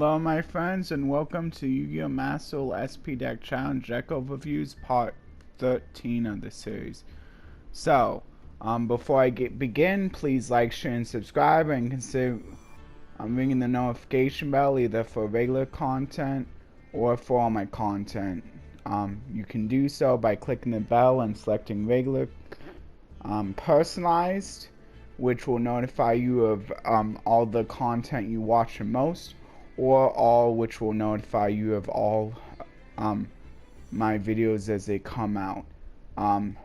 Hello my friends and welcome to Yu-Gi-Oh! Master SP Deck Challenge Deck Overviews Part 13 of the series. So, before I begin, please like, share, and subscribe, and consider ringing the notification bell either for regular content or for all my content. You can do so by clicking the bell and selecting regular, personalized, which will notify you of all the content you watch the most, or all, which will notify you of all my videos as they come out.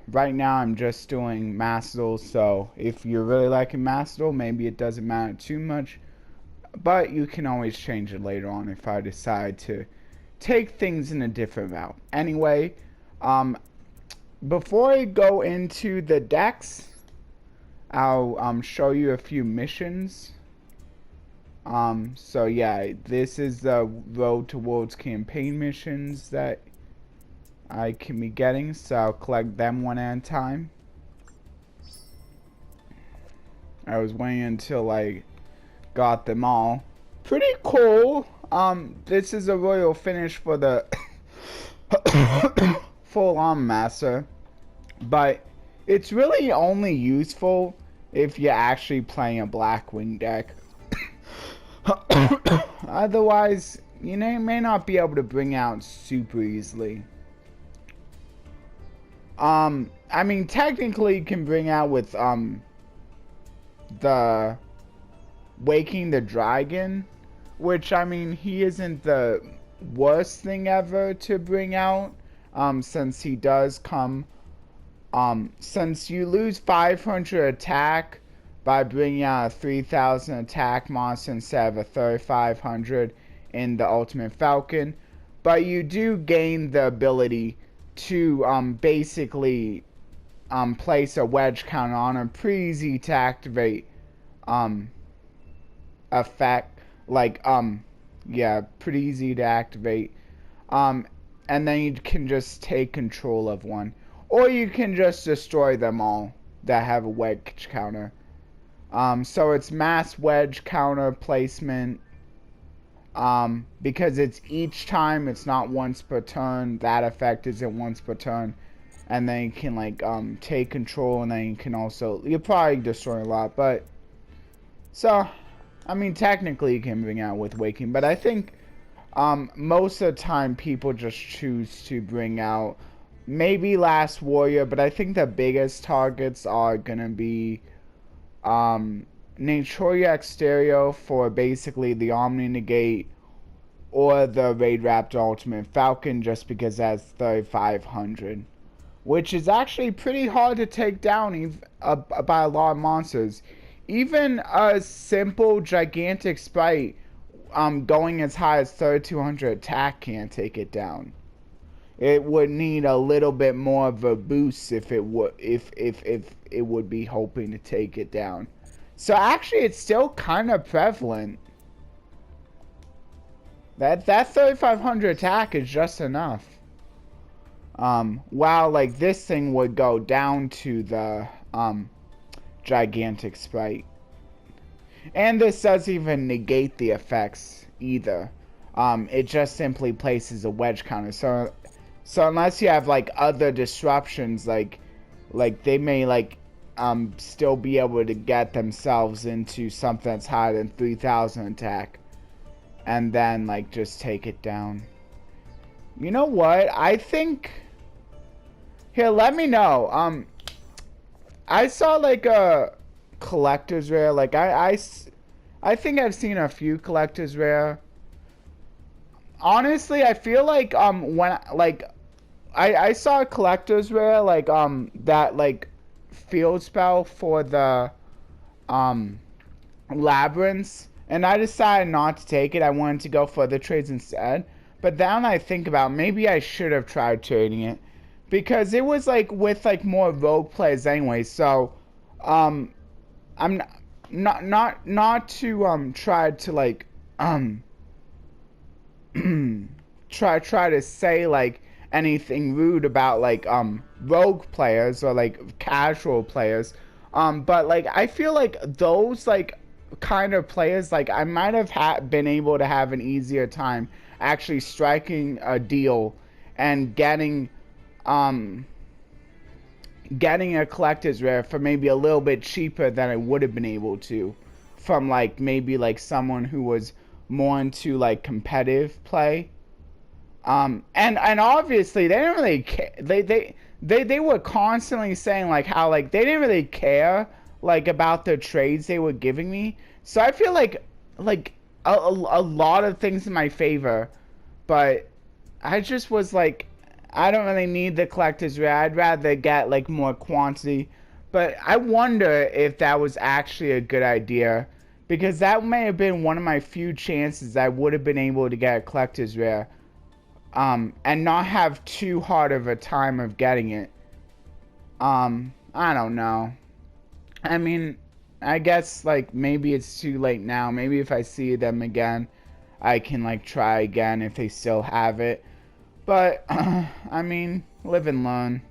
Right now I'm just doing Master, so if you're really liking Master, maybe it doesn't matter too much, but you can always change it later on if I decide to take things in a different route. Anyway, before I go into the decks, I'll show you a few missions. So yeah, this is the Road to Worlds campaign missions that I can be getting, so I'll collect them one at a time. I was waiting until I got them all. Pretty cool. This is a royal finish for the full arm master, but it's really only useful if you're actually playing a Blackwing deck. Otherwise, you may not be able to bring out super easily. I mean, technically you can bring out with the Waking the Dragon, which, I mean, he isn't the worst thing ever to bring out, since he does come, since you lose 500 attack by bringing out a 3000 attack monster instead of a 3500 in the Ultimate Falcon, but you do gain the ability to basically place a wedge counter on a pretty easy to activate effect, like yeah, pretty easy to activate, and then you can just take control of one, or you can just destroy them all that have a wedge counter. So it's mass wedge counter placement, because it's each time, it's not once per turn. That effect isn't once per turn, and then you can like take control, and then you can also, you'll probably destroy a lot, but so I mean technically you can bring out with Waking, but I think most of the time people just choose to bring out maybe Last Warrior, but I think the biggest targets are gonna be Naturia Exterior for basically the Omni Negate, or the Raid Raptor Ultimate Falcon, just because that's 3500, which is actually pretty hard to take down by a lot of monsters. Even a simple gigantic Spright going as high as 3200 attack can't take it down. It would need a little bit more of a boost if it would be hoping to take it down. So actually it's still kind of prevalent. That 3500 attack is just enough. While like this thing would go down to the gigantic Spright. And this doesn't even negate the effects either. It just simply places a wedge counter. So unless you have like other disruptions, like they may like still be able to get themselves into something that's higher than 3000 attack, and then like just take it down. You know what? I think here, let me know. I saw like a collector's rare. Like I think I've seen a few collector's rare. Honestly, I feel like when like I saw a collector's rare, like that like field spell for the labyrinths, and I decided not to take it. I wanted to go for the trades instead. But then I think about, maybe I should have tried trading it, because it was like with like more rogue players anyway. So I'm not to try to like try to say like anything rude about like rogue players or like casual players, but like I feel like those like kind of players, like I might have been able to have an easier time actually striking a deal and um getting a collector's rare for maybe a little bit cheaper than I would have been able to from like maybe like someone who was more into like competitive play. And obviously they didn't really care. They were constantly saying like how like they didn't really care like about the trades they were giving me. So I feel like a lot of things in my favor, but I just was like, I don't really need the collector's rare. I'd rather get like more quantity. But I wonder if that was actually a good idea, because that may have been one of my few chances I would have been able to get a collector's rare, and not have too hard of a time of getting it. I don't know. I mean, I guess like maybe it's too late now. Maybe if I see them again, I can like try again if they still have it. But I mean, live and learn.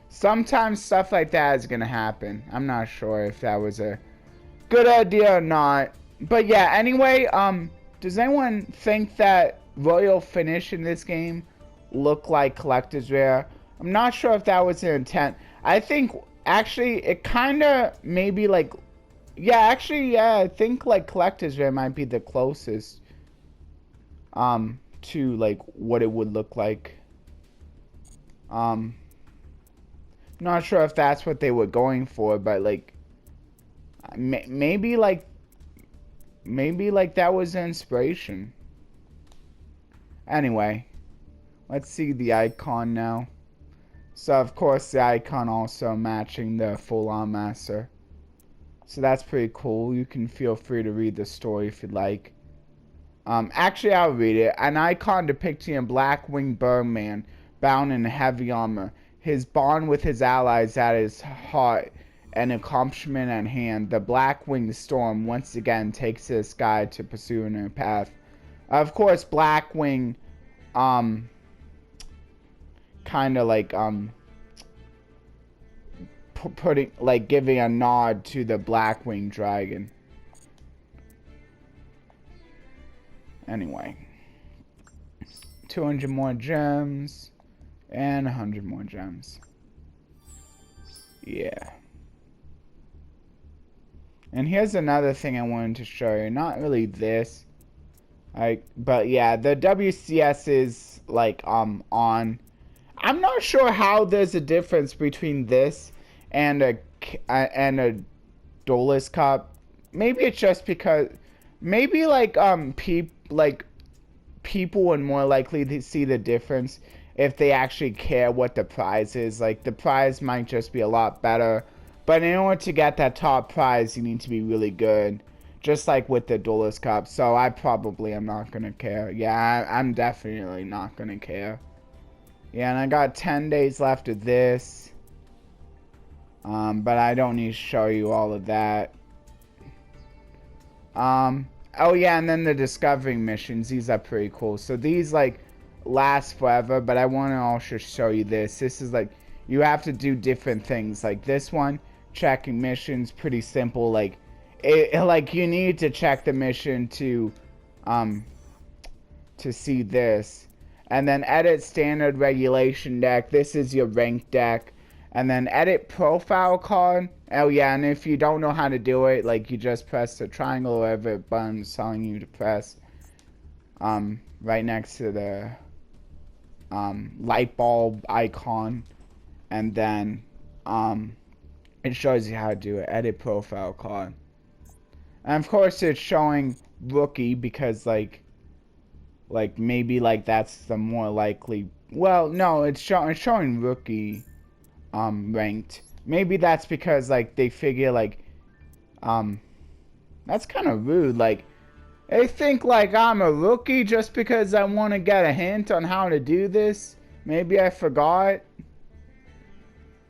Sometimes stuff like that is gonna happen. I'm not sure if that was a good idea or not. But yeah, anyway, does anyone think that Royal Finish in this game look like collector's rare? I'm not sure if that was the intent. I think actually it kinda maybe like, yeah, actually, yeah, I think like collector's rare might be the closest to like what it would look like. Not sure if that's what they were going for, but like maybe like that was the inspiration. Anyway, let's see the icon now. So of course the icon also matching the full on master. So that's pretty cool. You can feel free to read the story if you'd like. Actually, I'll read it. An icon depicting a black-winged birdman bound in heavy armor. His bond with his allies at his heart, an accomplishment at hand. The black-winged storm once again takes to the sky to pursue a new path. Of course, Blackwing, kind of like, putting, like, giving a nod to the Blackwing dragon. Anyway, 200 more gems and 100 more gems. Yeah. And here's another thing I wanted to show you. Not really this, but yeah, the WCS is like on. I'm not sure how there's a difference between this and a Duelist Cup. Maybe it's just because maybe like people are more likely to see the difference if they actually care what the prize is. Like the prize might just be a lot better, but in order to get that top prize, you need to be really good, just like with the Duelist Cup. So I probably am not gonna care. Yeah, I'm definitely not gonna care. Yeah, and I got 10 days left of this, but I don't need to show you all of that. Oh yeah, and then the discovering missions, these are pretty cool. So these like last forever, but I want to also show you this. This is like, you have to do different things. Like this one, checking missions, pretty simple. Like like you need to check the mission to see this. And then edit standard regulation deck. This is your ranked deck. And then edit profile card. Oh yeah, and if you don't know how to do it, like you just press the triangle or whatever button is telling you to press. Right next to the light bulb icon. And then it shows you how to do it. Edit profile card. And of course it's showing rookie because like maybe like that's the more likely. Well, no, it's showing rookie ranked. Maybe that's because like they figure like that's kind of rude. Like they think like I'm a rookie just because I want to get a hint on how to do this. Maybe I forgot.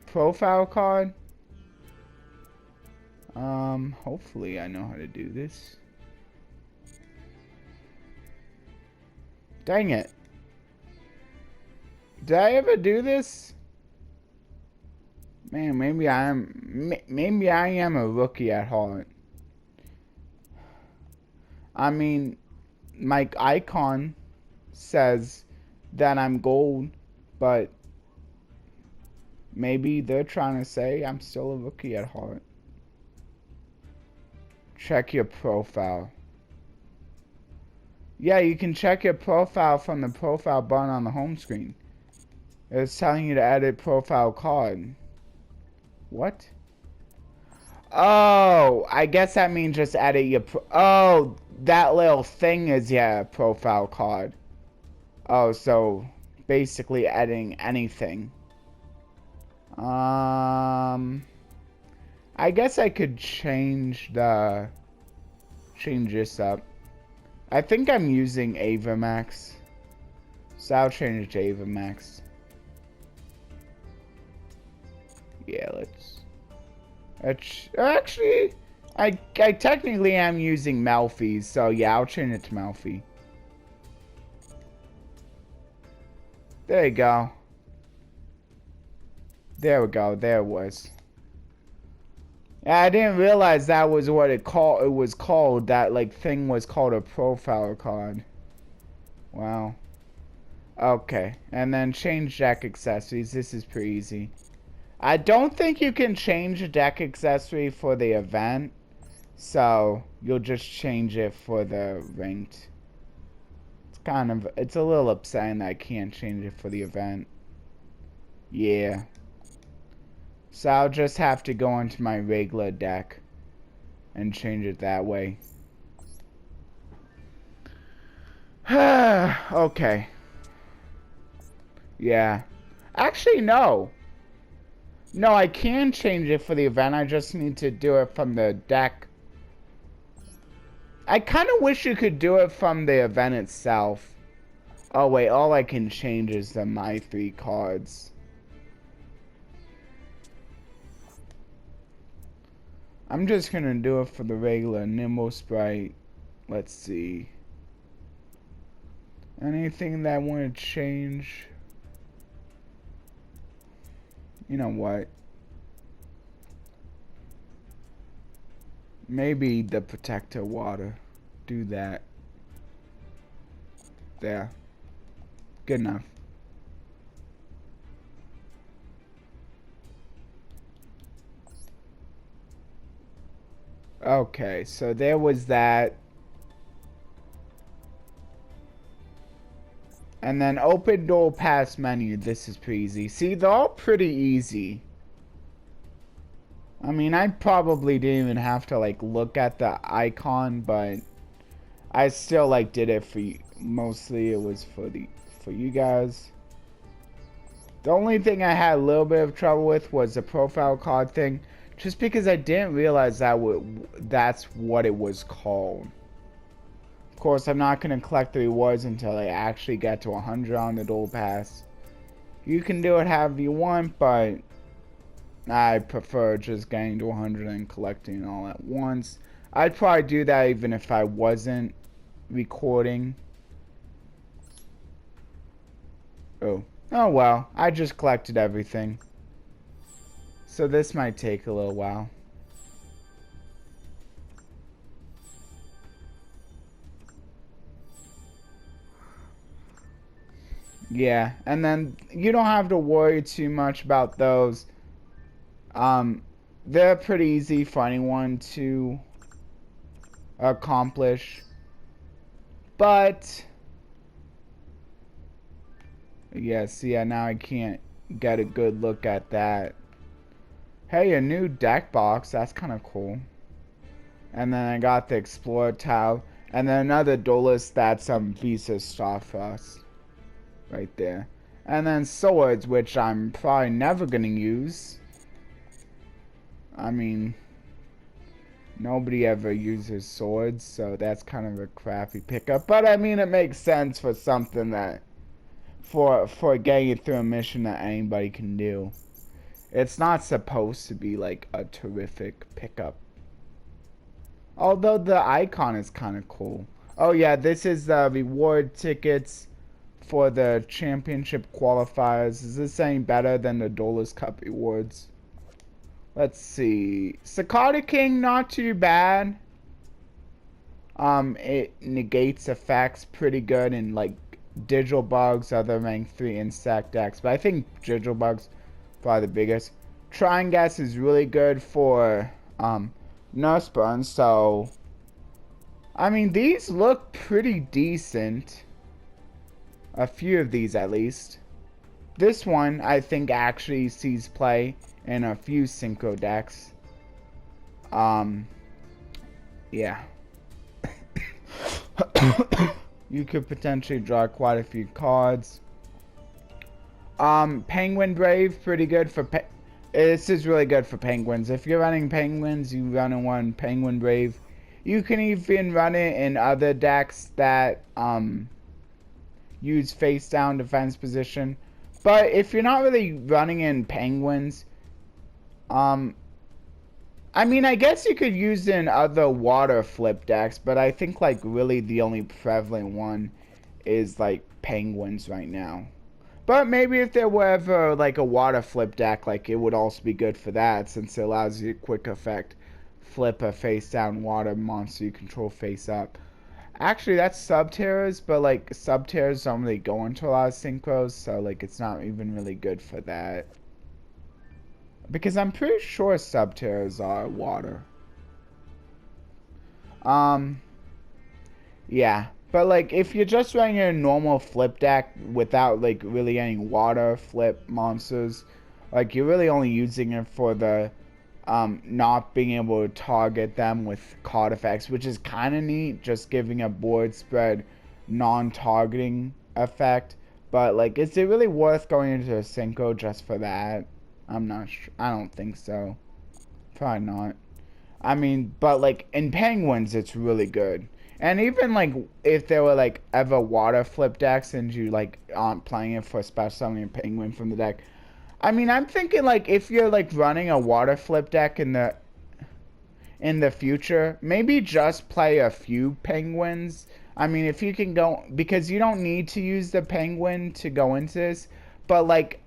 Profile card. Hopefully I know how to do this. Dang it. Did I ever do this? Man, maybe I am a rookie at heart. I mean, my icon says that I'm gold, but maybe they're trying to say I'm still a rookie at heart. Check your profile. Yeah, you can check your profile from the profile button on the home screen. It's telling you to edit profile card. What? Oh, I guess that means just edit your oh, that little thing is your profile card. Oh, so basically editing anything. I guess I could change this up. I think I'm using Ava Max, so I'll change it to Ava Max. Yeah, let's actually, I technically am using Malfi, so yeah, I'll change it to Malfi. There you go. There we go. There it was. Yeah, I didn't realize that was what it was called. That like thing was called a profile card. Wow. Okay, and then change deck accessories. This is pretty easy. I don't think you can change a deck accessory for the event, so you'll just change it for the ranked. It's a little upsetting that I can't change it for the event. Yeah. So I'll just have to go into my regular deck and change it that way. Okay. Yeah. Actually, no. No, I can change it for the event. I just need to do it from the deck. I kind of wish you could do it from the event itself. Oh, wait. All I can change is my 3 cards. I'm just going to do it for the regular Nimble Spright. Let's see. Anything that I want to change? You know what? Maybe the Protector Water. Do that. There. Good enough. Okay, so there was that. And then open Duel Pass menu. This is pretty easy. See, they're all pretty easy. I mean, I probably didn't even have to like look at the icon, but I still like did it for you. Mostly it was for you guys. The only thing I had a little bit of trouble with was the profile card thing, just because I didn't realize that's what it was called. Of course, I'm not going to collect the rewards until I actually get to 100 on the Duel Pass. You can do it however you want, but I prefer just getting to 100 and collecting it all at once. I'd probably do that even if I wasn't recording. Oh well, I just collected everything. So this might take a little while. Yeah, and then you don't have to worry too much about those. They're pretty easy for anyone to accomplish. But yes, yeah, now I can't get a good look at that. Hey, a new deck box, that's kind of cool. And then I got the Explorer tile, and then another duelist that's Visa Starfrost. Right there. And then swords, which I'm probably never gonna use. I mean, nobody ever uses swords, so that's kind of a crappy pickup. But I mean, it makes sense for something that, for getting it through a mission that anybody can do. It's not supposed to be like a terrific pickup. Although the icon is kind of cool. Oh yeah, this is the reward tickets for the championship qualifiers. Is this any better than the Duelist Cup rewards? Let's see. Cicada King, not too bad. It negates effects pretty good in like digital bugs, other rank 3 insect decks, but I think digital bugs probably the biggest. Trying gas is really good for nurse burn, so I mean these look pretty decent. A few of these at least. This one I think actually sees play in a few synchro decks. Yeah. You could potentially draw quite a few cards. Penguin Brave, pretty good for this is really good for penguins. If you're running penguins, you run one Penguin Brave. You can even run it in other decks that use face down defense position. But if you're not really running in penguins, I mean, I guess you could use it in other water flip decks, but I think like really the only prevalent one is like penguins right now. But maybe if there were ever like a water flip deck, like it would also be good for that, since it allows you a quick effect. Flip a face down water monster you control face up. Actually, that's Subterrors, but like Subterrors don't really go into a lot of synchros, so like it's not even really good for that. Because I'm pretty sure Subterrors are water. Yeah. But like if you're just running a normal flip deck without like really any water flip monsters, like you're really only using it for the not being able to target them with card effects, which is kind of neat, just giving a board spread non-targeting effect. But like, is it really worth going into a synchro just for that? I'm not sure. I don't think so. Probably not. I mean, but like in penguins, it's really good. And even like if there were like ever water flip decks and you like aren't playing it for special summoning a penguin from the deck, I mean, I'm thinking like if you're like running a water flip deck in the future, maybe just play a few penguins. I mean, if you can go, because you don't need to use the penguin to go into this, but like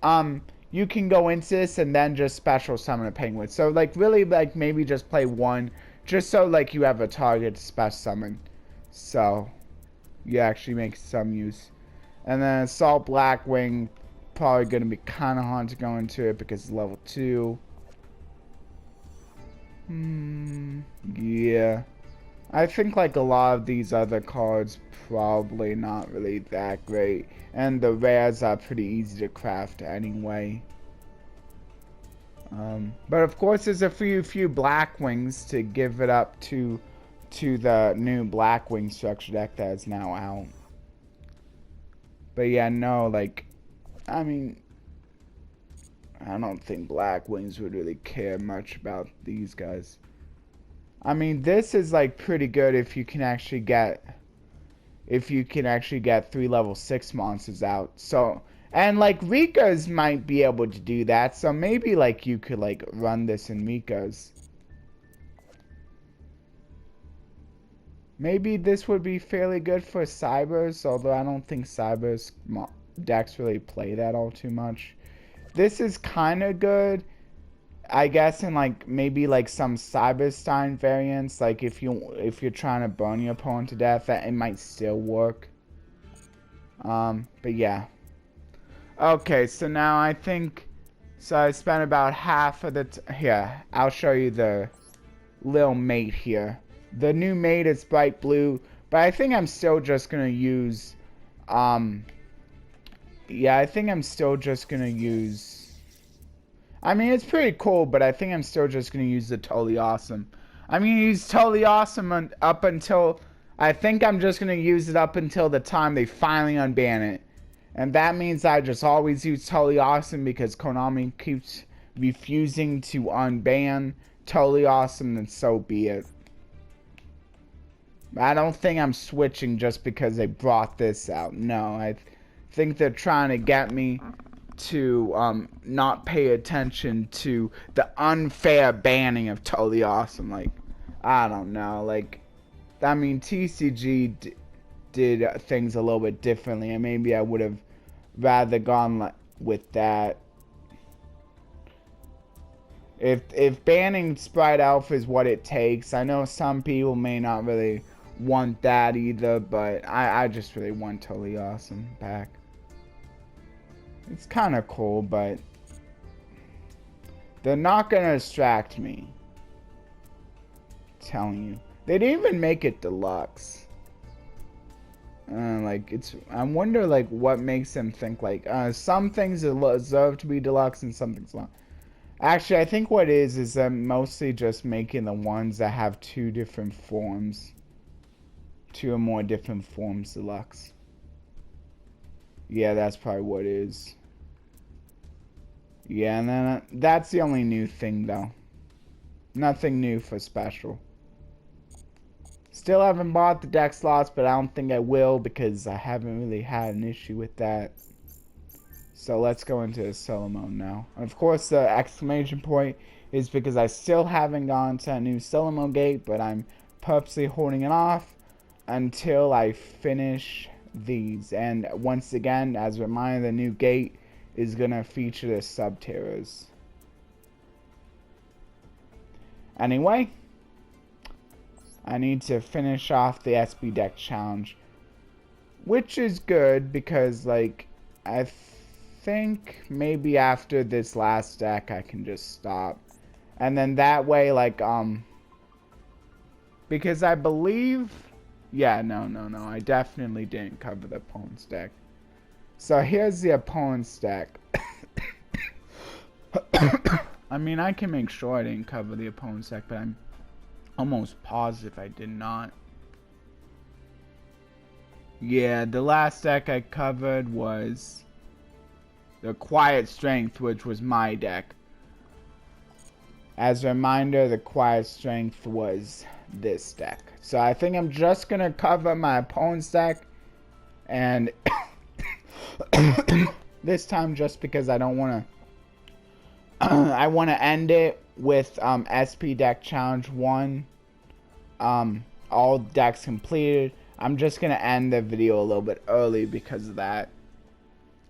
you can go into this and then just special summon a penguin. So like really like maybe just play one, just so like you have a target to special summon. So you actually make some use. And then Assault Blackwing, probably going to be kind of hard to go into it because it's level 2. Yeah. I think like a lot of these other cards probably not really that great. And the rares are pretty easy to craft anyway. But of course there's a few Blackwings to give it up to the new Blackwing structure deck that is now out. But yeah, no, like, I mean, I don't think Blackwings would really care much about these guys. I mean, this is like pretty good if you can actually get 3 level 6 monsters out. So, and like Rika's might be able to do that. So maybe like you could like run this in Rika's. Maybe this would be fairly good for Cybers, although I don't think Cybers decks really play that all too much. This is kind of good, I guess, in like maybe like some Cyberstein variants. Like if you're trying to burn your opponent to death, that it might still work. But yeah. Okay, so now I think I spent about half of the here. I'll show you the little mate here. The new mate is bright blue, but I think I'm still just gonna use, yeah, I think I'm still just gonna use, I mean, it's pretty cool, but I think I'm still just gonna use the totally awesome. I mean, he's totally awesome up until, I think I'm just gonna use it up until the time they finally unban it. And that means I just always use totally awesome because Konami keeps refusing to unban totally awesome, and so be it. I don't think I'm switching just because they brought this out. No, I think they're trying to get me to not pay attention to the unfair banning of Totally Awesome. Like, I don't know. Like, I mean, TCG did things a little bit differently, and maybe I would have rather gone with that. If banning Spright Alpha is what it takes, I know some people may not really want that either, but I just really want Totally Awesome back. It's kind of cool, but they're not gonna distract me. I'm telling you, they didn't even make it deluxe. Like I wonder like what makes them think like some things deserve to be deluxe and some things not. Actually, I think what it is mostly just making the ones that have two or more different forms deluxe. Yeah, that's probably what it is. Yeah, and then that's the only new thing though. Nothing new for special. Still haven't bought the deck slots, but I don't think I will because I haven't really had an issue with that. So let's go into the solo mode now. And of course, the exclamation point is because I still haven't gone to a new solo mode gate, but I'm purposely holding it off until I finish these. And once again, as a reminder, the new gate is going to feature the sub-terrors. Anyway, I need to finish off the SB deck challenge, which is good because like I think maybe after this last deck I can just stop, and then that way like because I believe no I definitely didn't cover the opponent's deck. So here's the opponent's deck. I mean, I can make sure I didn't cover the opponent's deck, but I'm almost positive I did not. Yeah, the last deck I covered was the Quiet Strength, which was my deck. As a reminder, the Quiet Strength was this deck. So I think I'm just gonna cover my opponent's deck, and this time just because I don't want to I want to end it with SP deck challenge 1, all decks completed. I'm just gonna end the video a little bit early because of that,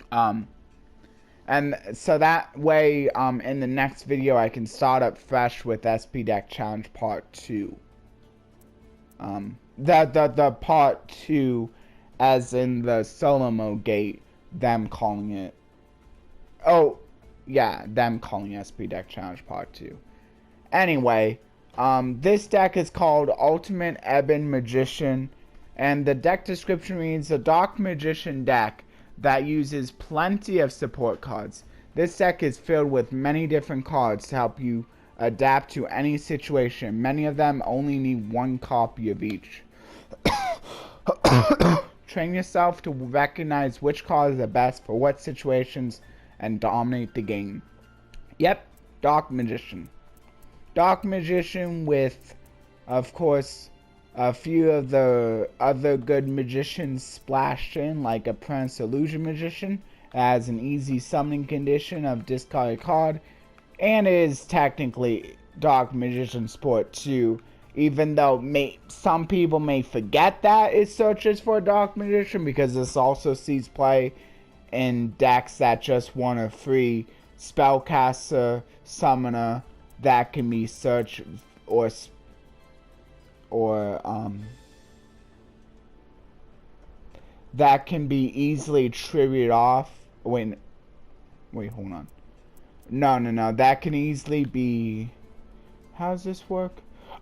and so that way in the next video I can start up fresh with SP deck challenge part 2. The part 2 as in the solo mode gate, them calling it, oh yeah, them calling SP deck challenge part 2. Anyway, this deck is called Ultimate Ebon Magician, and the deck description reads: a Dark Magician deck that uses plenty of support cards. This deck is filled with many different cards to help you adapt to any situation. Many of them only need one copy of each. Train yourself to recognize which cards are best for what situations and dominate the game. Yep, Dark Magician. Dark Magician with, of course, a few of the other good magicians splashed in, like a Prince Illusion Magician, as an easy summoning condition of discard a card, and it is technically Dark Magician Sport 2, even though some people may forget that it searches for a Dark Magician, because this also sees play in decks that just want a free spellcaster summoner that can be searched or that can be easily triggered off. Wait, hold on. No, that can easily be, how does this work?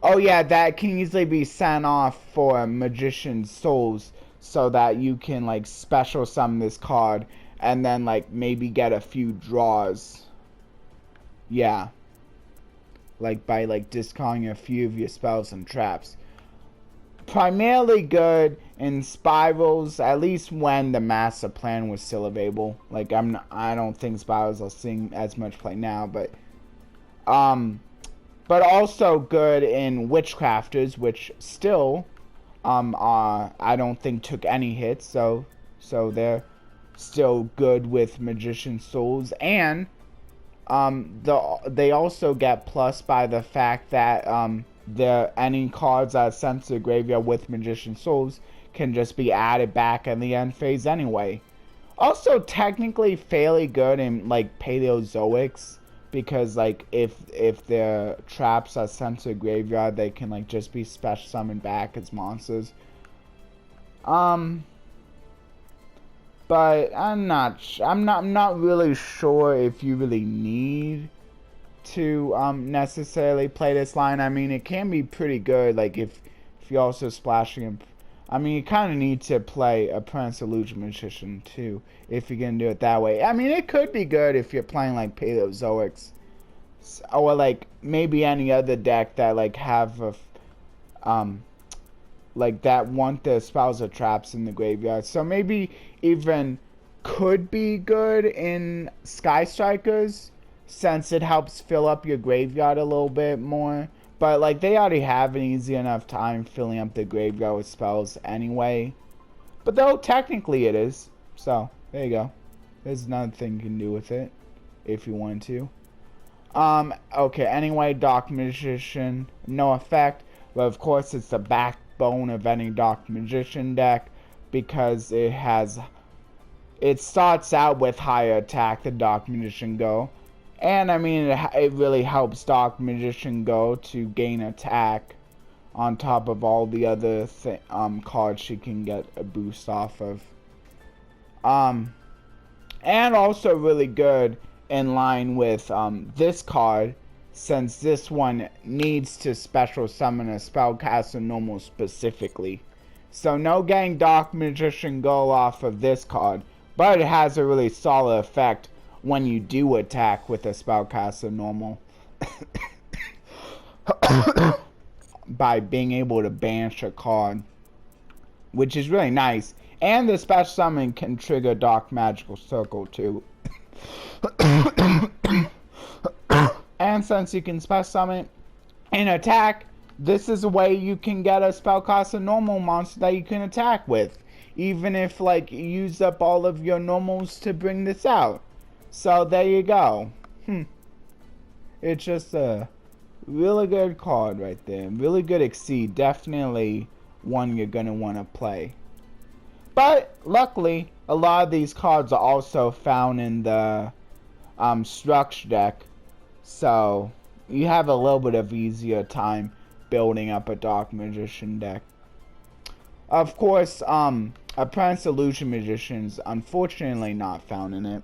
Oh yeah, that can easily be sent off for Magician's Souls, so that you can like special summon this card and then like maybe get a few draws. Yeah, like by like discarding a few of your spells and traps. Primarily good in spirals, at least when the master plan was still available. Like I don't think spirals are seeing as much play now, but also good in witchcrafters, which still I don't think took any hits, so they're still good with Magician Souls. And they also get plus by the fact that any cards that are sent to the graveyard with Magician Souls can just be added back in the end phase anyway. Also technically fairly good in like Paleozoics, because like if their traps are sent to a graveyard, they can like just be special summoned back as monsters. But I'm not really sure if you really need to necessarily play this line. I mean, it can be pretty good, like if you're also splashing him. I mean, you kind of need to play a Prince Illusion Magician too, if you're gonna do it that way. I mean, it could be good if you're playing like Paleozoics, or like maybe any other deck that like have a like that want the spells or traps in the graveyard. So maybe even could be good in Sky Strikers, since it helps fill up your graveyard a little bit more. But like they already have an easy enough time filling up the graveyard with spells anyway. But though technically it is. So there you go. There's another thing you can do with it if you wanted to. Okay, anyway, Dark Magician, no effect. But of course it's the backbone of any Dark Magician deck, because it starts out with higher attack than Dark Magician Go. And I mean, it really helps Dark Magician Go to gain attack on top of all the other cards she can get a boost off of. And also really good in line with this card, since this one needs to special summon a spellcaster normal specifically. So no getting Dark Magician Go off of this card, but it has a really solid effect when you do attack with a spellcaster normal by being able to banish a card, which is really nice. And the special summon can trigger Dark Magical Circle too. And since you can special summon and attack, this is a way you can get a spellcaster normal monster that you can attack with, even if like you use up all of your normals to bring this out. So there you go. It's just a really good card right there. Really good Exceed. Definitely one you're going to want to play. But luckily, a lot of these cards are also found in the Structure deck. So you have a little bit of easier time building up a Dark Magician deck. Of course, Apprentice Illusion Magician's unfortunately not found in it.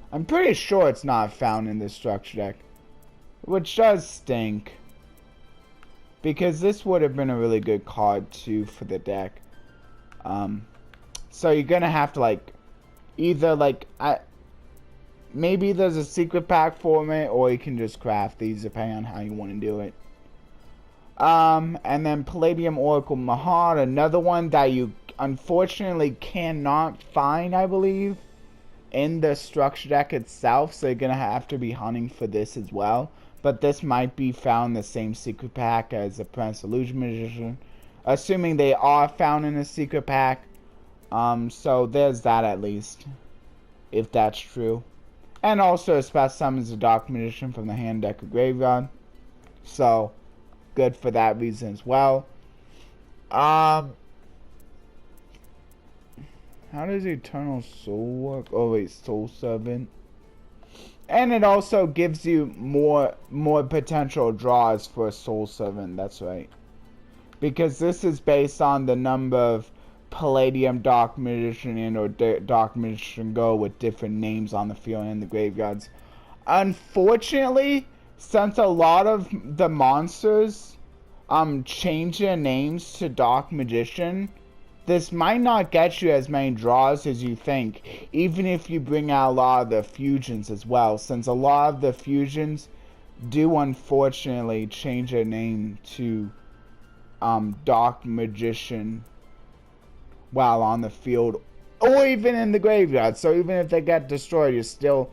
I'm pretty sure it's not found in the Structure deck, which does stink, because this would have been a really good card too for the deck. So you're gonna have to like either like maybe there's a secret pack for it, or you can just craft these depending on how you want to do it. And then Palladium Oracle Mahar, another one that you unfortunately cannot find, I believe, in the Structure deck itself, so you're gonna have to be hunting for this as well. But this might be found in the same secret pack as the Prince Illusion Magician, assuming they are found in a secret pack. So there's that at least, if that's true. And also, special summons a Dark Magician from the hand, deck, or graveyard. So good for that reason as well. How does Eternal Soul work? Oh wait, Soul Servant. And it also gives you more potential draws for a Soul Servant, that's right. Because this is based on the number of Palladium Dark Magician and or Dark Magician Go with different names on the field and in the graveyards. Unfortunately, since a lot of the monsters change their names to Dark Magician, this might not get you as many draws as you think, even if you bring out a lot of the fusions as well, since a lot of the fusions do unfortunately change their name to Dark Magician while on the field, or even in the graveyard. So even if they get destroyed, you're still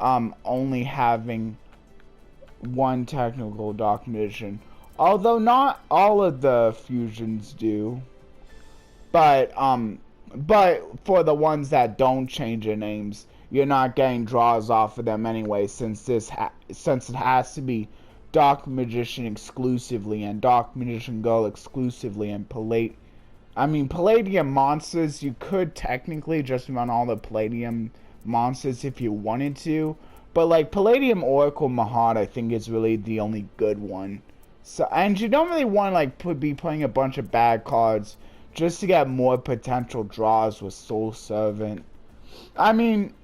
only having one technical Dark Magician. Although not all of the fusions do. But for the ones that don't change their names, you're not getting draws off of them anyway, since it has to be Dark Magician exclusively and Dark Magician Go exclusively, and Palladium monsters, you could technically just run all the Palladium monsters if you wanted to, But like Palladium Oracle Mahad, I think is really the only good one. So, and you don't really want to like be playing a bunch of bad cards just to get more potential draws with Soul Servant. I mean,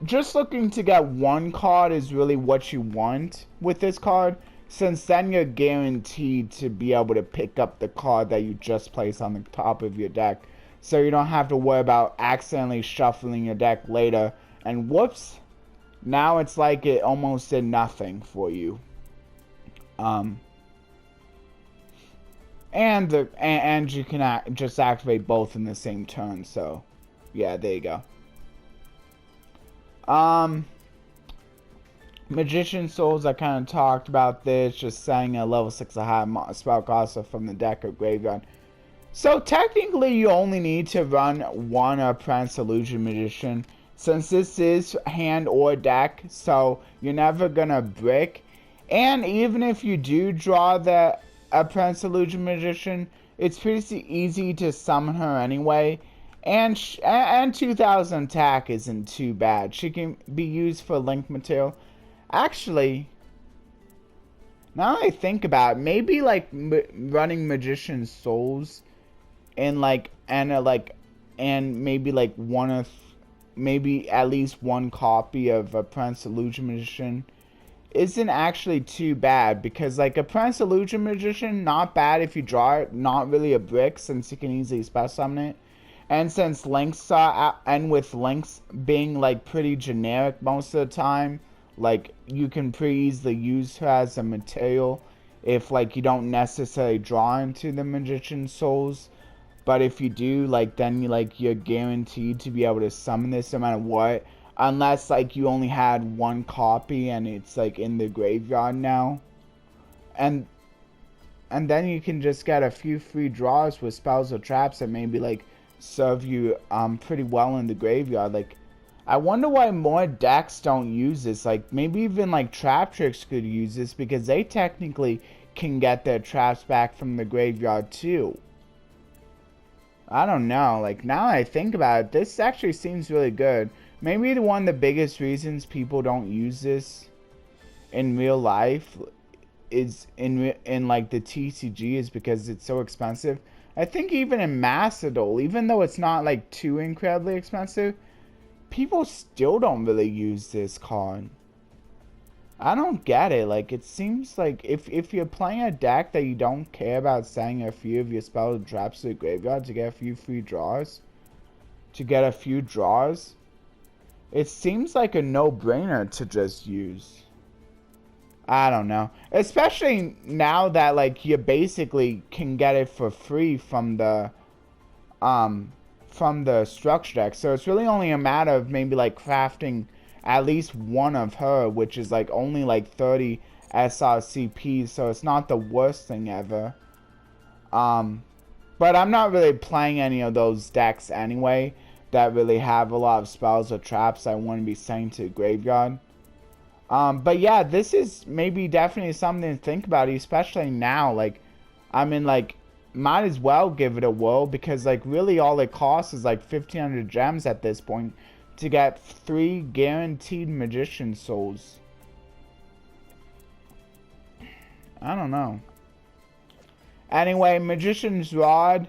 just looking to get one card is really what you want with this card, since then you're guaranteed to be able to pick up the card that you just placed on the top of your deck. So you don't have to worry about accidentally shuffling your deck later, and whoops, now it's like it almost did nothing for you. And you can just activate both in the same turn. So, yeah, there you go. Magician Souls, I kind of talked about this, just saying a level 6 or higher spellcaster from the deck or graveyard. So technically you only need to run one Apprentice Illusion Magician, since this is hand or deck, so you're never gonna brick. And even if you do draw the Apprentice Illusion Magician, it's pretty easy to summon her anyway. And 2000 attack isn't too bad. She can be used for link material. Actually, now that I think about it, maybe like running Magician Souls and like and maybe like maybe at least one copy of Apprentice Illusion Magician isn't actually too bad, because like Apprentice Illusion Magician, not bad if you draw it, not really a brick since you can easily spell summon it. And since links are, and with links being like pretty generic most of the time, like you can pretty easily use her as a material if like you don't necessarily draw into the Magician Souls. But if you do, like then you're guaranteed to be able to summon this no matter what, unless like you only had one copy and it's like in the graveyard now. And then you can just get a few free draws with spells or traps that maybe like serve you pretty well in the graveyard. Like, I wonder why more decks don't use this. Like, maybe even like Trap Tricks could use this, because they technically can get their traps back from the graveyard too. I don't know. Like, now that I think about it, this actually seems really good. Maybe one of the biggest reasons people don't use this in real life is in like the TCG is because it's so expensive. I think even in Macedol, even though it's not like too incredibly expensive, people still don't really use this card. I don't get it. Like, it seems like if you're playing a deck that you don't care about sending a few of your spells and traps to the graveyard to get a few free draws, it seems like a no-brainer to just use. I don't know. Especially now that like you basically can get it for free from the structure deck. So it's really only a matter of maybe like crafting at least one of her, which is like only like 30 SRCPs, so it's not the worst thing ever. But I'm not really playing any of those decks anyway that really have a lot of spells or traps I want to be sending to the graveyard. But yeah, this is maybe definitely something to think about, especially now. Like, I mean, like, might as well give it a whirl, because like really all it costs is like 1,500 gems at this point to get 3 guaranteed Magician Souls. I don't know. Anyway, Magician's Rod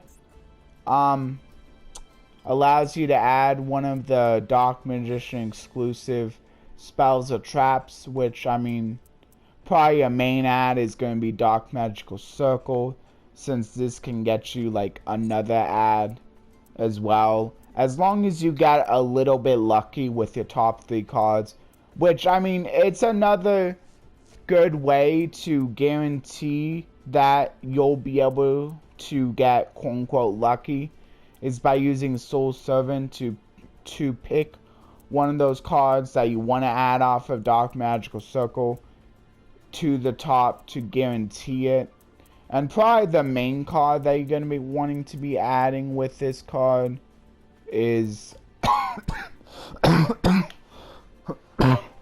allows you to add one of the Dark Magician exclusive spells or traps, which, I mean, probably a main ad is going to be Dark Magical Circle, since this can get you like another ad as well, as long as you get a little bit lucky with your top 3 cards, which, I mean, it's another good way to guarantee that you'll be able to get quote-unquote lucky, is by using Soul Servant to pick one of those cards that you want to add off of Dark Magical Circle to the top to guarantee it. And probably the main card that you're going to be wanting to be adding with this card is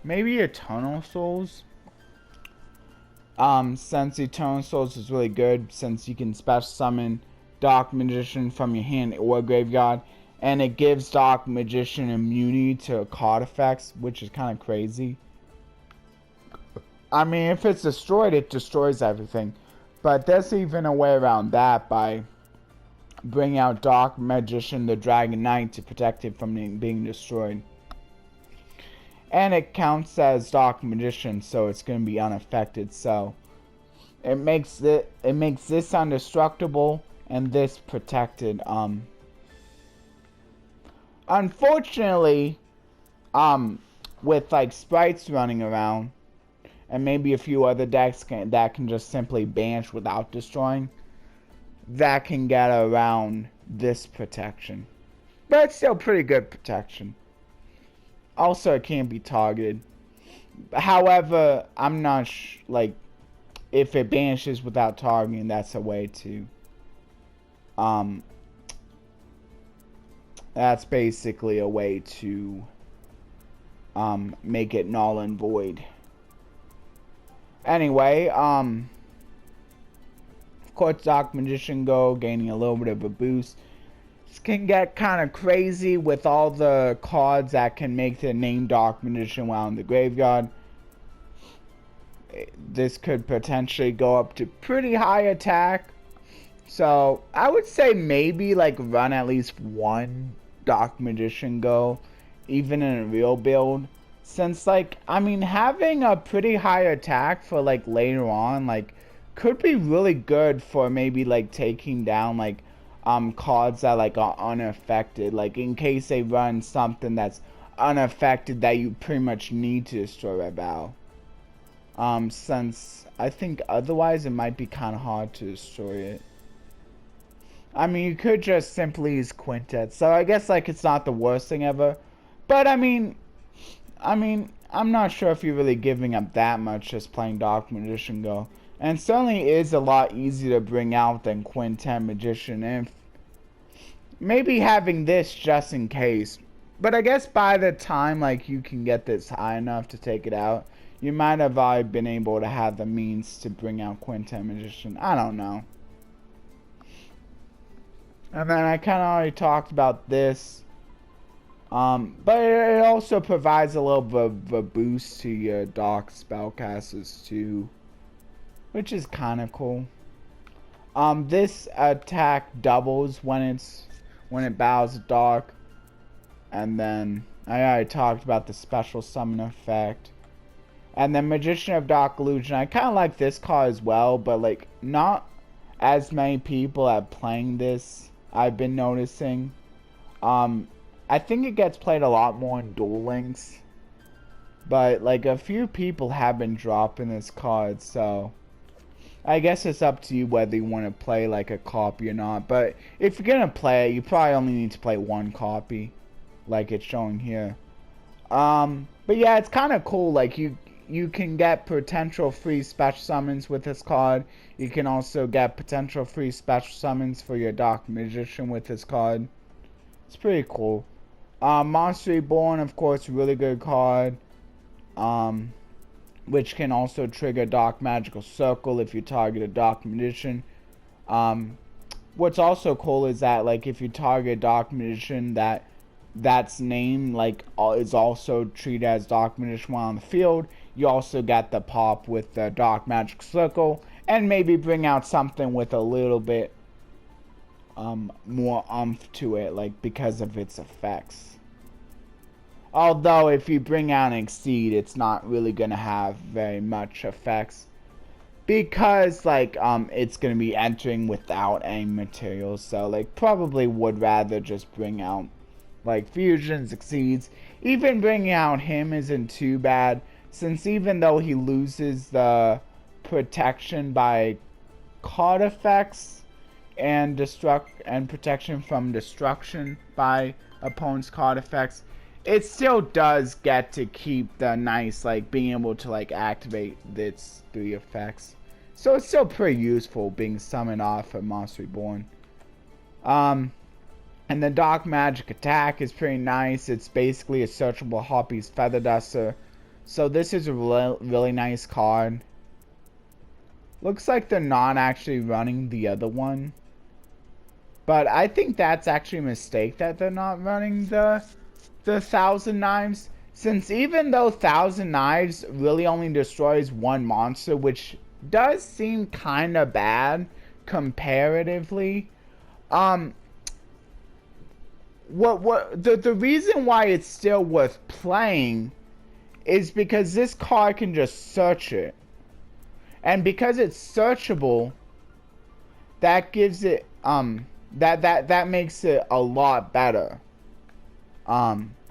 maybe Eternal Souls. Since Eternal Souls is really good, since you can special summon Dark Magician from your hand or graveyard, and it gives Dark Magician immunity to card effects, which is kind of crazy. I mean, if it's destroyed, it destroys everything. But there's even a way around that by bringing out Dark Magician, the Dragon Knight, to protect it from being destroyed. And it counts as Dark Magician, so it's going to be unaffected. So it makes this indestructible and this protected. Unfortunately, with like sprites running around, and maybe a few other decks that can just simply banish without destroying, that can get around this protection. But it's still pretty good protection. Also, it can't be targeted. However, I'm not like, if it banishes without targeting, that's a way to that's basically a way to make it null and void. Anyway, of course, Dark Magician Go, gaining a little bit of a boost. This can get kind of crazy with all the cards that can make the name Dark Magician while in the graveyard. This could potentially go up to pretty high attack. So, I would say maybe like run at least one Dark Magician Go, even in a real build. Since, like, I mean, having a pretty high attack for, like, later on, like, could be really good for maybe, like, taking down, like, cards that, like, are unaffected. Like, in case they run something that's unaffected that you pretty much need to destroy right now. Since I think otherwise it might be kind of hard to destroy it. I mean, you could just simply use Quintet. So, I guess, like, it's not the worst thing ever. But, I mean, I'm not sure if you're really giving up that much just playing Dark Magician Go. And it certainly is a lot easier to bring out than Quintet Magician. And maybe having this just in case. But I guess by the time, like, you can get this high enough to take it out, you might have already been able to have the means to bring out Quintet Magician. I don't know. And then I kind of already talked about this. But it also provides a little bit of a boost to your Dark spellcasters too, which is kind of cool. This attack doubles when it bows Dark, and then I already talked about the special summon effect. And then Magician of Dark Illusion, I kind of like this card as well, but like not as many people are playing this. I've been noticing. I think it gets played a lot more in Duel Links, but like a few people have been dropping this card, so I guess it's up to you whether you want to play like a copy or not. But if you're gonna play it, you probably only need to play one copy, like it's showing here. But yeah, it's kind of cool. Like you can get potential free special summons with this card. You can also get potential free special summons for your Dark Magician with this card. It's pretty cool. Monster Reborn, of course, really good card. Which can also trigger Dark Magical Circle if you target a Dark Magician. What's also cool is that, like, if you target Dark Magician, that's name, like, is also treated as Dark Magician while on the field. You also get the pop with the Dark Magic Circle, and maybe bring out something with a little bit more oomph to it, like, because of its effects. Although, if you bring out an Exceed, it's not really gonna have very much effects, because, like, it's gonna be entering without any materials, so, like, probably would rather just bring out, like, fusions, Exceeds. Even bringing out him isn't too bad, since even though he loses the protection by card effects and protection from destruction by opponent's card effects, it still does get to keep the nice, like, being able to, like, activate its 3 effects. So it's still pretty useful being summoned off of Monster Reborn. And the Dark Magic attack is pretty nice. It's basically a searchable Harpy's Feather Duster. So this is a really nice card. Looks like they're not actually running the other one. But I think that's actually a mistake that they're not running the 1,000 Knives. Since even though Thousand Knives really only destroys one monster, which does seem kind of bad comparatively, the reason why it's still worth playing is because this card can just search it, and because it's searchable, that gives it that makes it a lot better.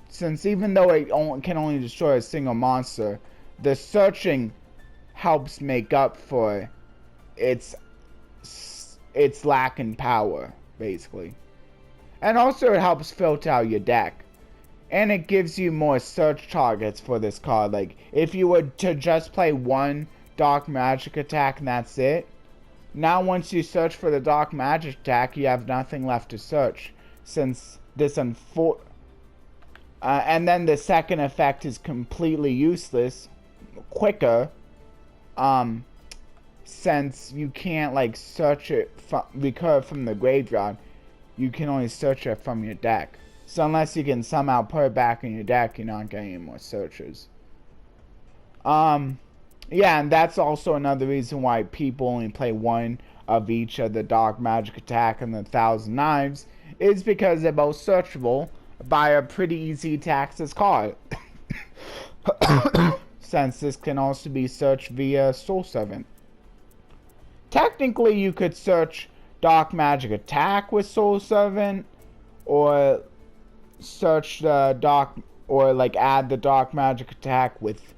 Since even though it can only destroy a single monster, the searching helps make up for its lack in power, basically. And also it helps filter out your deck. And it gives you more search targets for this card. Like, if you were to just play one Dark Magic attack and that's it, now once you search for the Dark Magic attack, you have nothing left to search. Since this and then the second effect is completely useless, quicker, since you can't, like, search it, recur from the graveyard. You can only search it from your deck. So unless you can somehow put it back in your deck, you're not getting any more searches. Yeah, and that's also another reason why people only play one of each of the Dark Magic attack and the Thousand Knives, is because they're both searchable by a pretty easy to access card. Since this can also be searched via Soul Servant. Technically, you could search Dark Magic attack with Soul Servant, or search the add the Dark Magic attack with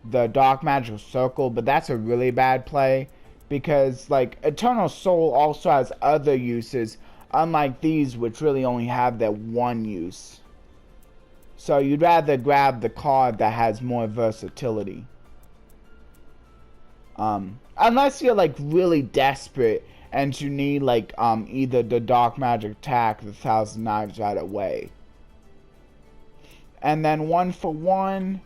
the Dark Magic Circle, but that's a really bad play because, like, Eternal Soul also has other uses, unlike these, which really only have that one use. So you'd rather grab the card that has more versatility. Unless you're, like, really desperate and you need, like, either the Dark Magic attack or the Thousand Knives right away. And then 1-for-1,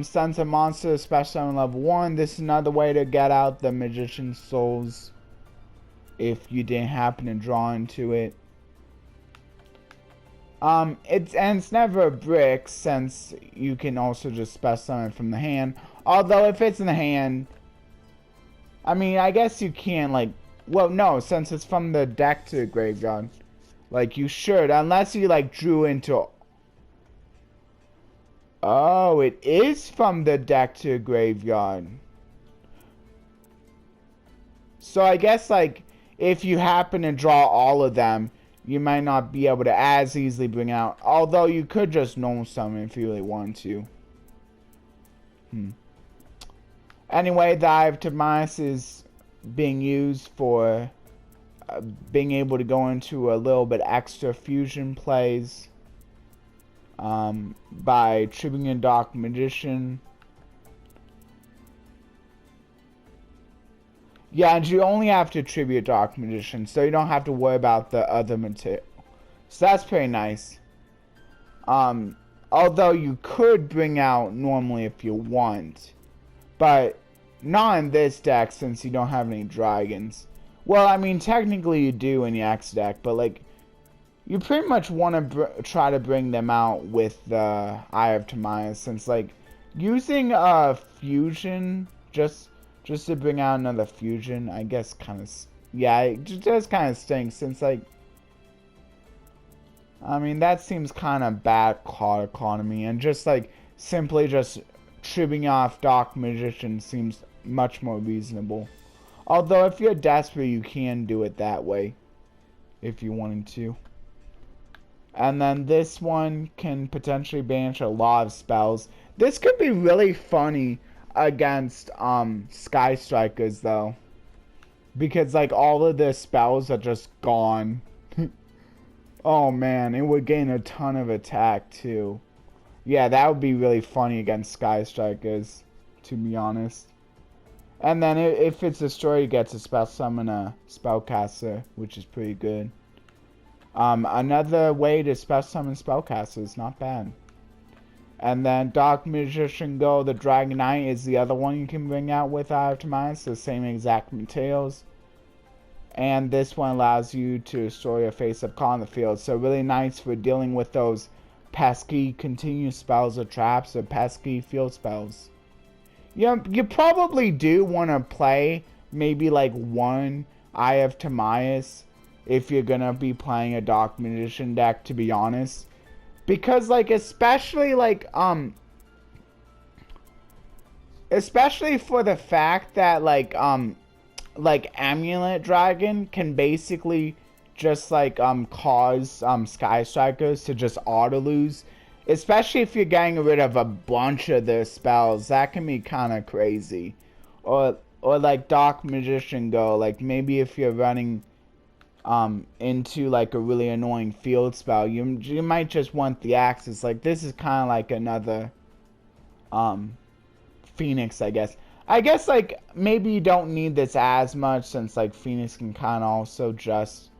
Sons of Monster, especially on level 1. This is another way to get out the Magician's Souls if you didn't happen to draw into it. It's never a brick, since you can also just special summon from the hand. Although if it's in the hand, I mean, I guess you can, like, well, no, since it's from the deck to the graveyard. Like, you should, unless you, like, drew into... Oh, it is from the deck to the graveyard. So I guess, like, if you happen to draw all of them, you might not be able to as easily bring out. Although you could just normal summon if you really want to. Anyway, the Eye of Timaeus is being used for being able to go into a little bit extra fusion plays by triggering a Dark Magician. Yeah, and you only have to tribute Dark Magician, so you don't have to worry about the other material. So that's pretty nice. Although you could bring out normally if you want, but not in this deck since you don't have any dragons. Well, I mean, technically you do in the X deck, but, like, you pretty much want to try to bring them out with the Eye of Timaeus, since, like, using a fusion just to bring out another fusion, I guess kind of, yeah, it just kind of stinks, since, like, I mean, that seems kind of bad card economy, and just, like, simply just tripping off Dark Magician seems much more reasonable. Although, if you're desperate, you can do it that way, if you wanted to. And then this one can potentially banish a lot of spells. This could be really funny against Sky Strikers, though, because, like, all of the spells are just gone. Oh man, it would gain a ton of attack too. Yeah, that would be really funny against Sky Strikers, to be honest. And then if it's destroyed, you get to spell summon a spellcaster, which is pretty good. Another way to spell summon spellcasters is not bad. And then Dark Magician Go, the Dragon Knight, is the other one you can bring out with Eye of Timaeus, the same exact materials. And this one allows you to destroy a face-up card on the field. So really nice for dealing with those pesky continuous spells or traps or pesky field spells. You probably do want to play maybe like one Eye of Timaeus if you're gonna be playing a Dark Magician deck, to be honest. Because like especially for the fact that like Amulet Dragon can basically just like cause Sky Strikers to just auto lose. Especially if you're getting rid of a bunch of their spells, that can be kind of crazy. Or like Dark Magician Go, like maybe if you're running into like a really annoying field spell, you might just want the Axis. Like this is kind of like another Phoenix, I guess. I guess like maybe you don't need this as much since like Phoenix can kind of also just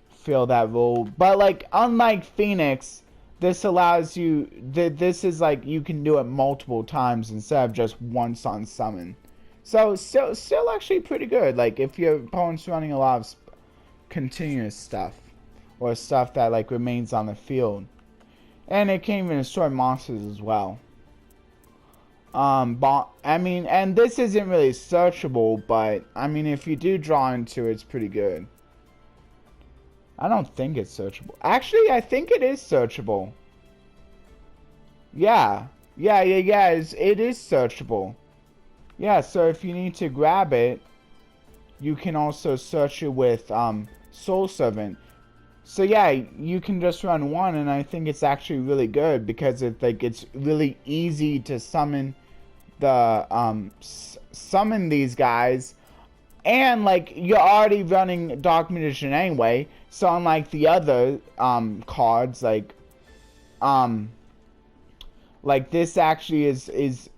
fill that role. But like unlike Phoenix, this allows you, this is like you can do it multiple times instead of just once on summon. So still actually pretty good. Like if your opponent's running a lot of continuous stuff or stuff that like remains on the field, and it can even destroy monsters as well. I mean, and this isn't really searchable, but I mean if you do draw into it, it's pretty good. I don't think it's searchable. Actually, I think it is searchable. Yeah. It is searchable. Yeah, so if you need to grab it, you can also search it with Soul Servant. So yeah, you can just run one, and I think it's actually really good because it's really easy to summon summon these guys. And like you're already running Dark Magician anyway, so unlike the other cards, like this actually is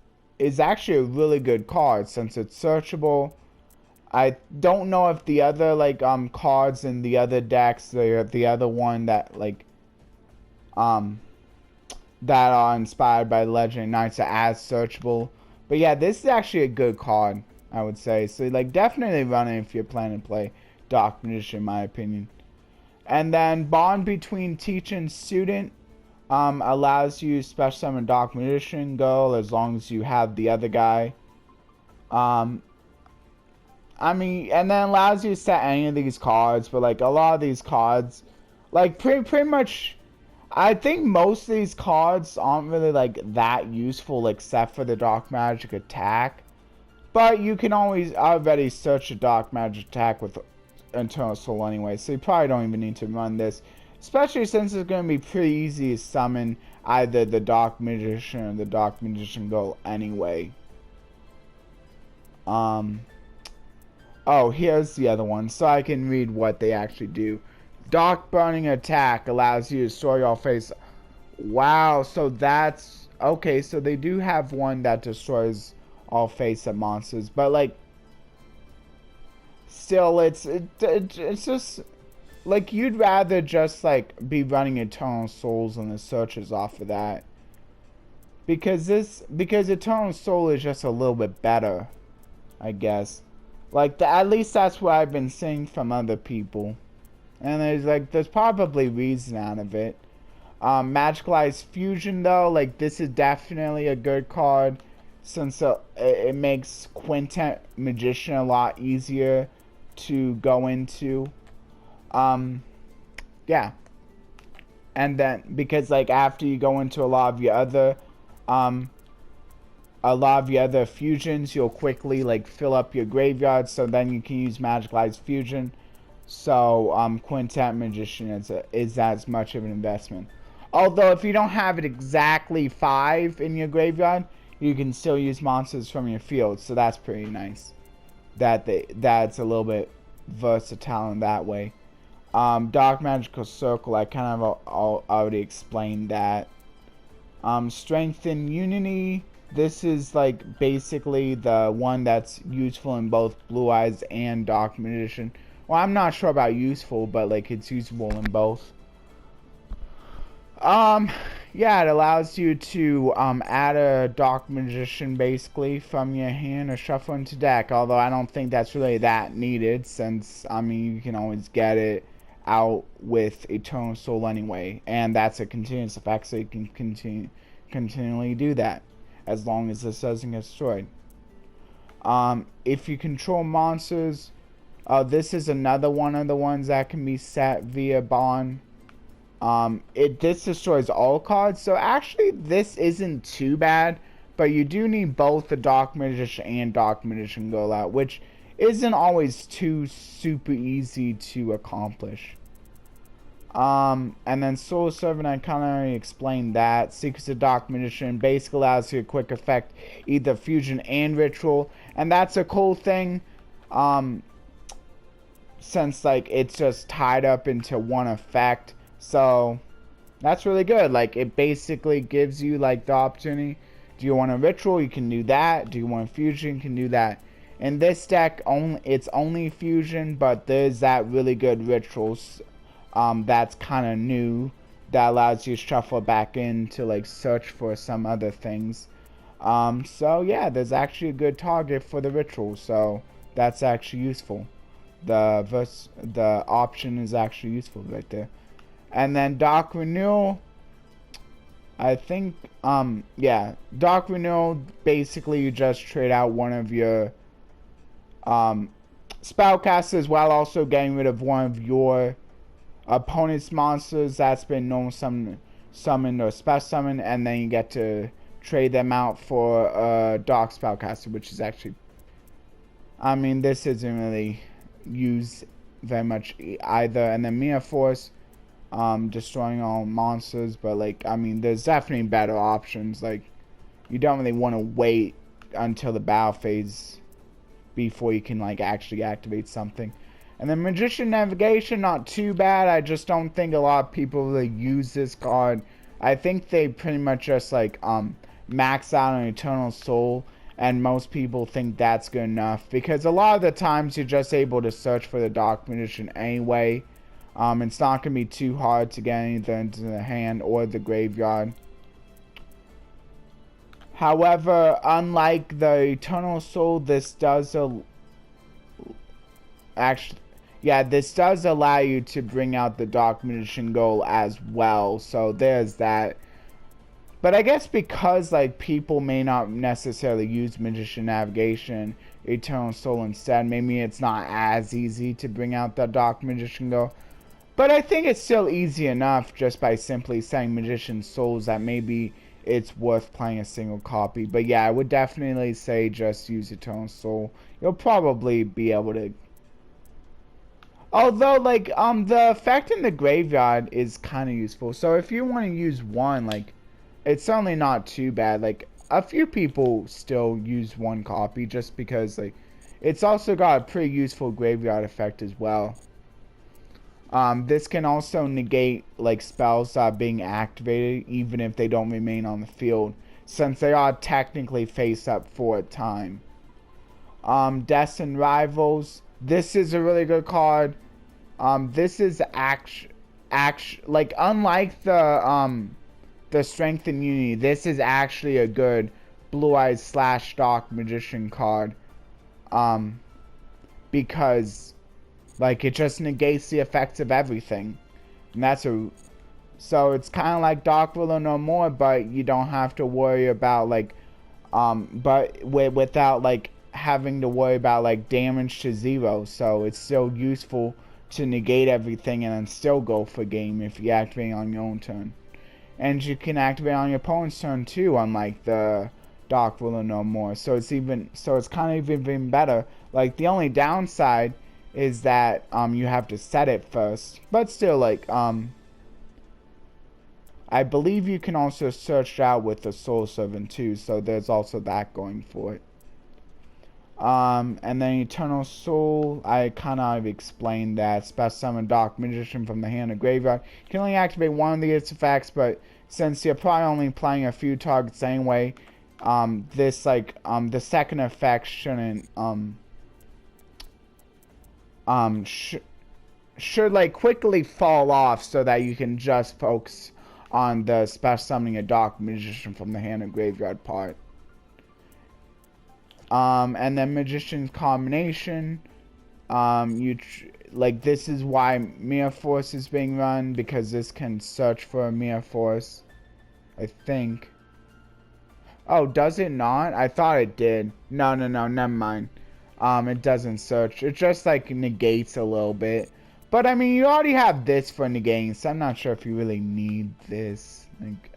actually a really good card since it's searchable. I don't know if the other like cards in the other decks, the other one that like that are inspired by Legendary Knights are as searchable. But yeah, this is actually a good card, I would say. So like definitely run it if you're planning to play Dark Magician, in my opinion. And then Bond between teacher and student allows you to special summon Dark Magician Go as long as you have the other guy. I mean, and then allows you to set any of these cards, but like a lot of these cards, like pretty much, I think most of these cards aren't really like that useful except for the Dark Magic attack. But you can always already search a Dark Magic attack with Eternal Soul anyway, so you probably don't even need to run this. Especially since it's going to be pretty easy to summon either the Dark Magician or the Dark Magician Go anyway. Oh, here's the other one, so I can read what they actually do. Dark Burning Attack allows you to destroy your face. Wow, so that's... Okay, so they do have one that destroys all face-up monsters, but like... Still, it's just... Like, you'd rather just, like, be running Eternal Souls and the searches off of that. Because Eternal Soul is just a little bit better, I guess. Like, at least that's what I've been seeing from other people. And there's probably reason out of it. Magicalized Fusion, though, like, this is definitely a good card. Since it makes Quintet Magician a lot easier to go into. Yeah. And then, because, like, after you go into a lot of your other fusions, you'll quickly, like, fill up your graveyard, so then you can use Magicalized Fusion. So, Quintet Magician is as much of an investment. Although, if you don't have it exactly 5 in your graveyard, you can still use monsters from your field, so that's pretty nice. That's a little bit versatile in that way. Dark Magical Circle, I kind of already explained that. Strength and Unity, this is like basically the one that's useful in both Blue Eyes and Dark Magician. Well, I'm not sure about useful, but like it's usable in both. Yeah, it allows you to add a Dark Magician basically from your hand or shuffle into deck, although I don't think that's really that needed since, I mean, you can always get it out with Eternal Soul anyway, and that's a continuous effect, so you can continually do that as long as this doesn't get destroyed. If you control monsters, this is another one of the ones that can be set via Ebon. This destroys all cards, so actually this isn't too bad, but you do need both the Dark Magician and Dark Magician Go out, which isn't always too super easy to accomplish. And then Soul Servant, I kind of already explained that. Secrets of Dark Magician basically allows you a quick effect, either fusion and ritual, and that's a cool thing, since like it's just tied up into one effect. So that's really good. Like, it basically gives you like the opportunity. Do you want a ritual? You can do that. Do you want a fusion? You can do that. In this deck, it's only fusion, but there's that really good rituals that's kind of new, that allows you to shuffle back in to like search for some other things. So yeah, there's actually a good target for the ritual, so that's actually useful. The option is actually useful right there. And then Dark Renewal, I think, yeah, Dark Renewal, basically you just trade out one of your spellcasters while also getting rid of one of your opponent's monsters that's been normal summoned or special summoned, and then you get to trade them out for a dark spellcaster, which is actually, I mean, this isn't really used very much either. And then Mia Force, destroying all monsters, but like, I mean, there's definitely better options. Like, you don't really want to wait until the battle phase before you can like actually activate something. And then Magician Navigation, not too bad. I just don't think a lot of people really use this card. I think they pretty much just like max out on Eternal Soul, and most people think that's good enough, because a lot of the times you're just able to search for the Dark Magician anyway. It's not going to be too hard to get anything into the hand or the graveyard. However, unlike the Eternal Soul, this does this does allow you to bring out the Dark Magician Goal as well, so there's that. But I guess because like people may not necessarily use Magician Navigation, Eternal Soul instead, maybe it's not as easy to bring out the Dark Magician Goal. But I think it's still easy enough just by simply saying Magician Souls that maybe it's worth playing a single copy. But yeah, I would definitely say just use Eternal Soul. You'll probably be able to. Although, like, the effect in the graveyard is kind of useful. So if you want to use one, like, it's certainly not too bad. Like, a few people still use one copy just because, like, it's also got a pretty useful graveyard effect as well. This can also negate like spells that are being activated even if they don't remain on the field, since they are technically face up for a time. Destined Rivals, this is a really good card. This is like, unlike the Strength and Unity, this is actually a good Blue Eyes / Dark Magician card, because like, it just negates the effects of everything. And so it's kind of like Dark Ruler No More, but you don't have to worry about like, without like having to worry about like damage to 0. So it's still useful to negate everything and then still go for game if you activate on your own turn. And you can activate on your opponent's turn too, unlike the Dark Ruler No More. So it's kind of even better. Like, the only downside is that you have to set it first, but still, like, I believe you can also search out with the Soul Servant too, so there's also that going for it. And then Eternal Soul, I kind of explained that. Special Summon Dark Magician from the hand of graveyard. You can only activate one of its effects, but since you're probably only playing a few targets anyway, this, like, the second effect shouldn't, should like quickly fall off, so that you can just focus on the special summoning a Dark Magician from the hand of graveyard part. And then Magician's Combination, like this is why Mirror Force is being run, because this can search for a Mirror Force, I think. Oh, does it not? I thought it did. No, never mind. It doesn't search. It just like negates a little bit. But I mean, you already have this for negating, so I'm not sure if you really need this. Like,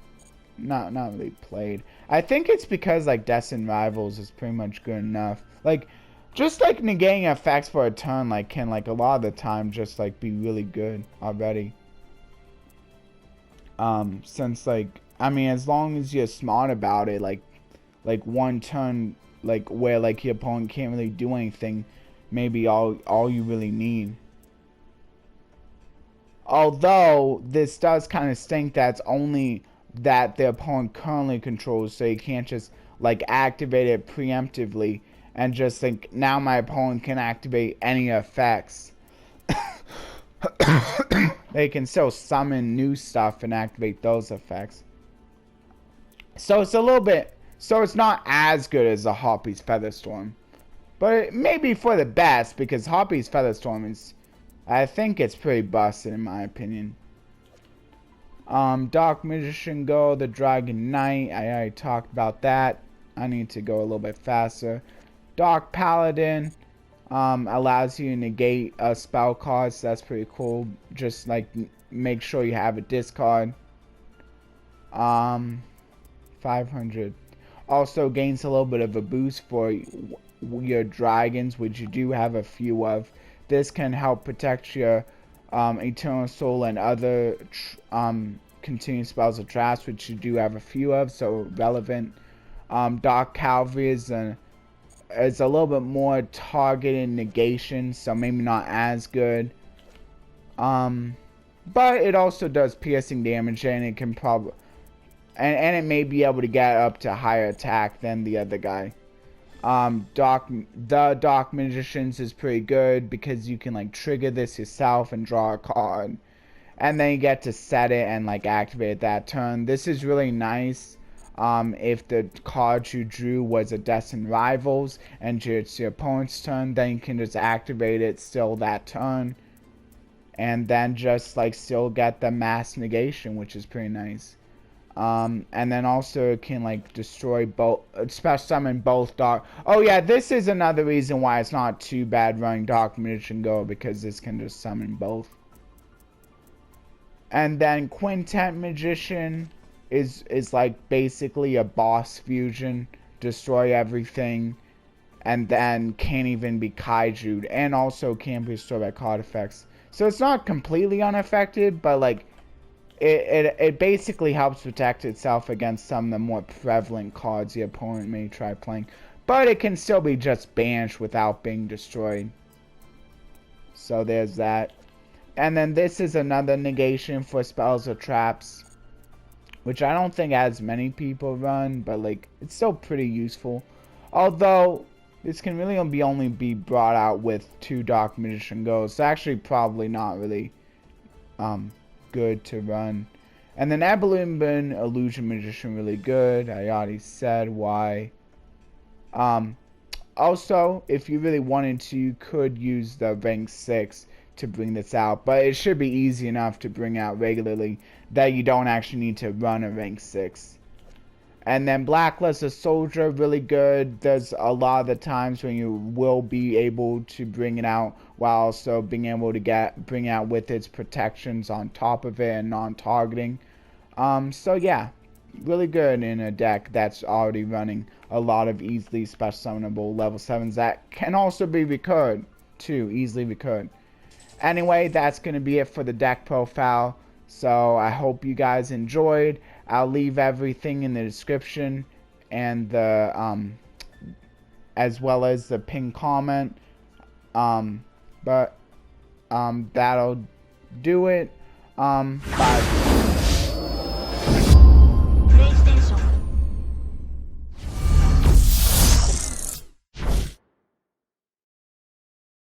not really played. I think it's because like Destined Rivals is pretty much good enough. Like, just like negating effects for a turn, like can like a lot of the time just like be really good already. Since like, I mean, as long as you're smart about it, like one turn, like where like your opponent can't really do anything, maybe all you really need. Although this does kind of stink that's only that the opponent currently controls, so you can't just like activate it preemptively and just think now my opponent can activate any effects. They can still summon new stuff and activate those effects. So it's a little bit, so it's not as good as the Harpy's Featherstorm, but it may be for the best, because Harpy's Featherstorm is, I think it's pretty busted in my opinion. Dark Magician Go, the Dragon Knight, I already talked about that. I need to go a little bit faster. Dark Paladin allows you to negate a spell card, so that's pretty cool. Just like make sure you have a discard. 500. Also gains a little bit of a boost for your dragons, which you do have a few of. This can help protect your Eternal Soul and other continuing spells of traps, which you do have a few of, so relevant. Dark Cavalry is a little bit more targeted negation, so maybe not as good. But it also does piercing damage, and it can probably and it may be able to get up to higher attack than the other guy. The Dark Magicians is pretty good because you can like trigger this yourself and draw a card, and then you get to set it and like activate it that turn. This is really nice. If the card you drew was a Destined Rivals and it's your opponent's turn, then you can just activate it still that turn, and then just like still get the mass negation, which is pretty nice. And then also it can like destroy both, special summon both dark. Oh yeah, this is another reason why it's not too bad running Dark Magician Go, because this can just summon both. And then Quintet Magician is like basically a boss fusion, destroy everything, and then can't even be kaiju'd, and also can't be destroyed by card effects. So it's not completely unaffected, but like it basically helps protect itself against some of the more prevalent cards the opponent may try playing, but it can still be just banished without being destroyed. So there's that. And then this is another negation for spells or traps, which I don't think as many people run, but like it's still pretty useful. Although this can really only be brought out with 2 Dark Magician Goes, so actually probably not really good to run. And then Ebon Illusion Magician, really good. I already said why. Also, if you really wanted to, you could use the rank 6 to bring this out, but it should be easy enough to bring out regularly that you don't actually need to run a rank 6. And then Blacklist a Soldier, really good. There's a lot of the times when you will be able to bring it out while also being able to bring out with its protections on top of it and non-targeting. So yeah, really good in a deck that's already running a lot of easily special summonable level 7s that can also be recurred too, easily recurred. Anyway, that's going to be it for the deck profile. So I hope you guys enjoyed. I'll leave everything in the description and the as well as the pinned comment. That'll do it. Bye.